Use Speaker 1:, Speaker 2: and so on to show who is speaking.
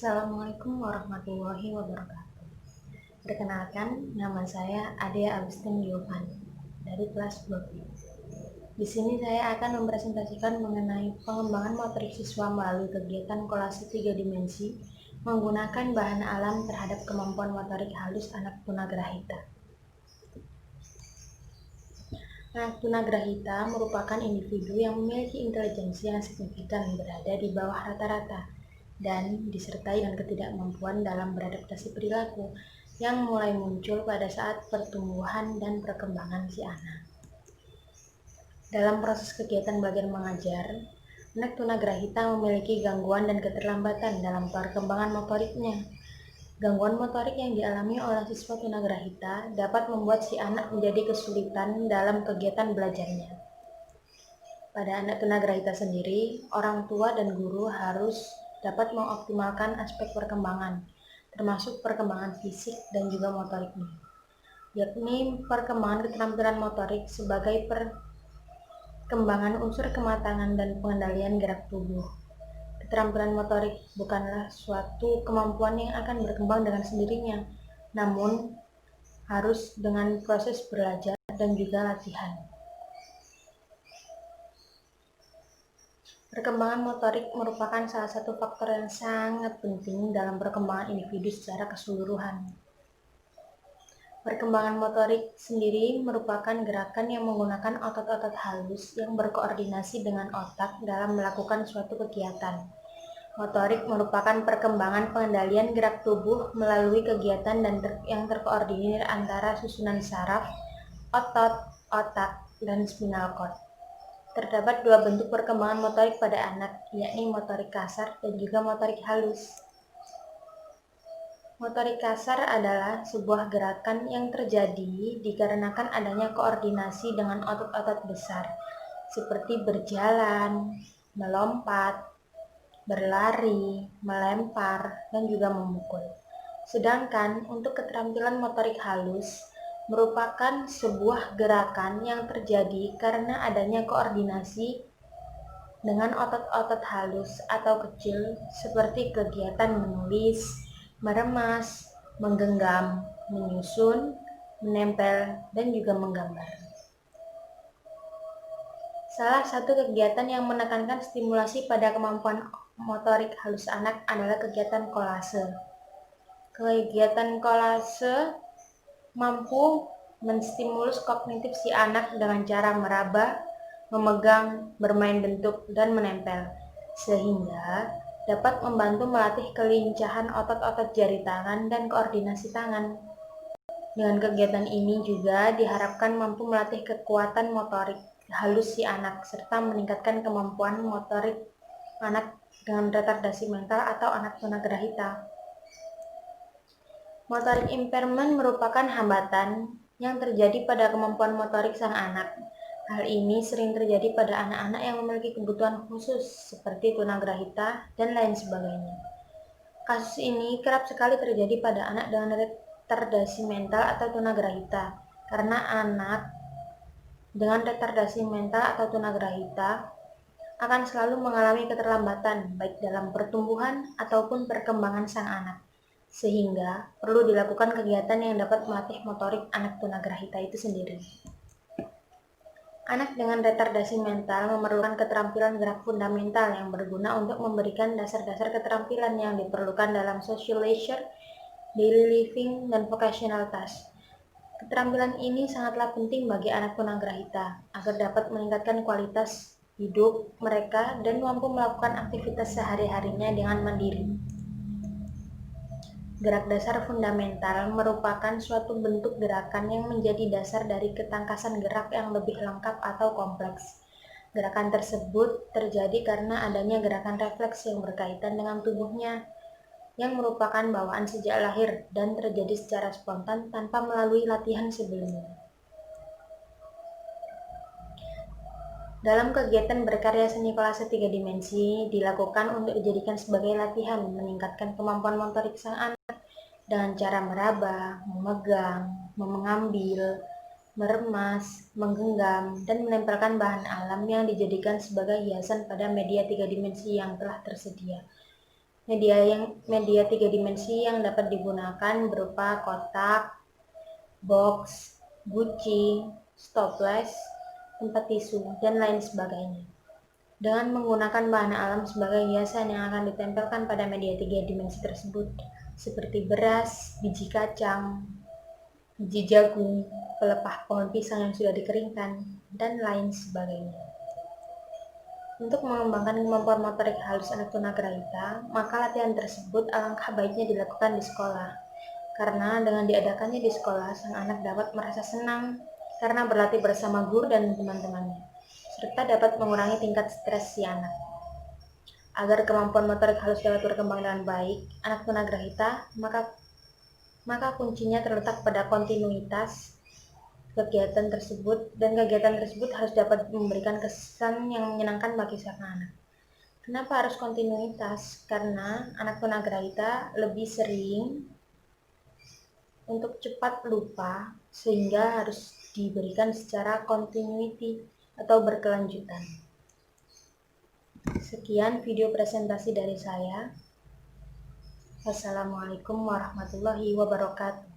Speaker 1: Assalamualaikum warahmatullahi wabarakatuh. Perkenalkan, nama saya Ade Agustin Yohan dari kelas 2B. Di sini saya akan mempresentasikan mengenai pengembangan motorik siswa melalui kegiatan kolase 3 dimensi menggunakan bahan alam terhadap kemampuan motorik halus anak tunagrahita. Anak tunagrahita merupakan individu yang memiliki intelijensi yang signifikan berada di bawah rata-rata dan disertai dengan ketidakmampuan dalam beradaptasi perilaku yang mulai muncul pada saat pertumbuhan dan perkembangan si anak. Dalam proses kegiatan belajar mengajar, anak tunagrahita memiliki gangguan dan keterlambatan dalam perkembangan motoriknya. Gangguan motorik yang dialami oleh siswa tunagrahita dapat membuat si anak menjadi kesulitan dalam kegiatan belajarnya. Pada anak tunagrahita sendiri, orang tua dan guru harus dapat mengoptimalkan aspek perkembangan, termasuk perkembangan fisik dan juga motoriknya, yakni perkembangan keterampilan motorik sebagai perkembangan unsur kematangan dan pengendalian gerak tubuh. Keterampilan motorik bukanlah suatu kemampuan yang akan berkembang dengan sendirinya, namun harus dengan proses belajar dan juga latihan. Perkembangan motorik merupakan salah satu faktor yang sangat penting dalam perkembangan individu secara keseluruhan. Perkembangan motorik sendiri merupakan gerakan yang menggunakan otot-otot halus yang berkoordinasi dengan otak dalam melakukan suatu kegiatan. Motorik merupakan perkembangan pengendalian gerak tubuh melalui kegiatan yang terkoordinir antara susunan saraf, otot, otak, dan spinal cord. Terdapat dua bentuk perkembangan motorik pada anak, yakni motorik kasar dan juga motorik halus. Motorik kasar adalah sebuah gerakan yang terjadi dikarenakan adanya koordinasi dengan otot-otot besar, seperti berjalan, melompat, berlari, melempar, dan juga memukul. Sedangkan untuk keterampilan motorik halus merupakan sebuah gerakan yang terjadi karena adanya koordinasi dengan otot-otot halus atau kecil seperti kegiatan menulis, meremas, menggenggam, menyusun, menempel, dan juga menggambar. Salah satu kegiatan yang menekankan stimulasi pada kemampuan motorik halus anak adalah kegiatan kolase. Kegiatan kolase mampu menstimulus kognitif si anak dengan cara meraba, memegang, bermain bentuk, dan menempel, sehingga dapat membantu melatih kelincahan otot-otot jari tangan dan koordinasi tangan. Dengan kegiatan ini juga diharapkan mampu melatih kekuatan motorik halus si anak, serta meningkatkan kemampuan motorik anak dengan retardasi mental atau anak tunagrahita. Motorik impairment merupakan hambatan yang terjadi pada kemampuan motorik sang anak. Hal ini sering terjadi pada anak-anak yang memiliki kebutuhan khusus seperti tunagrahita dan lain sebagainya. Kasus ini kerap sekali terjadi pada anak dengan retardasi mental atau tunagrahita, karena anak dengan retardasi mental atau tunagrahita akan selalu mengalami keterlambatan baik dalam pertumbuhan ataupun perkembangan sang anak, sehingga perlu dilakukan kegiatan yang dapat melatih motorik anak tunagrahita itu sendiri. Anak dengan retardasi mental memerlukan keterampilan gerak fundamental yang berguna untuk memberikan dasar-dasar keterampilan yang diperlukan dalam social leisure, daily living, dan vocational task. Keterampilan ini sangatlah penting bagi anak tunagrahita agar dapat meningkatkan kualitas hidup mereka dan mampu melakukan aktivitas sehari-harinya dengan mandiri. Gerak dasar fundamental merupakan suatu bentuk gerakan yang menjadi dasar dari ketangkasan gerak yang lebih lengkap atau kompleks. Gerakan tersebut terjadi karena adanya gerakan refleks yang berkaitan dengan tubuhnya, yang merupakan bawaan sejak lahir dan terjadi secara spontan tanpa melalui latihan sebelumnya. Dalam kegiatan berkarya seni kolase 3 dimensi dilakukan untuk dijadikan sebagai latihan meningkatkan kemampuan motorik sang anak dengan cara meraba, memegang, mengambil, meremas, menggenggam, dan menempelkan bahan alam yang dijadikan sebagai hiasan pada media 3 dimensi yang telah tersedia. Media tiga dimensi yang dapat digunakan berupa kotak, box, guci, stoples, tempat tisu, dan lain sebagainya. Dengan menggunakan bahan alam sebagai hiasan yang akan ditempelkan pada media tiga dimensi tersebut, seperti beras, biji kacang, biji jagung, pelepah pohon pisang yang sudah dikeringkan, dan lain sebagainya. Untuk mengembangkan kemampuan motorik halus anak tunagrahita, maka latihan tersebut alangkah baiknya dilakukan di sekolah. Karena dengan diadakannya di sekolah, sang anak dapat merasa senang karena berlatih bersama guru dan teman-temannya, serta dapat mengurangi tingkat stres si anak. Agar kemampuan motorik halus dapat berkembang dengan baik, anak tunagrahita, maka kuncinya terletak pada kontinuitas kegiatan tersebut, dan kegiatan tersebut harus dapat memberikan kesan yang menyenangkan bagi sang anak. Kenapa harus kontinuitas? Karena anak tunagrahita lebih sering untuk cepat lupa, sehingga harus diberikan secara continuity atau berkelanjutan. Sekian video presentasi dari saya. Wassalamualaikum warahmatullahi wabarakatuh.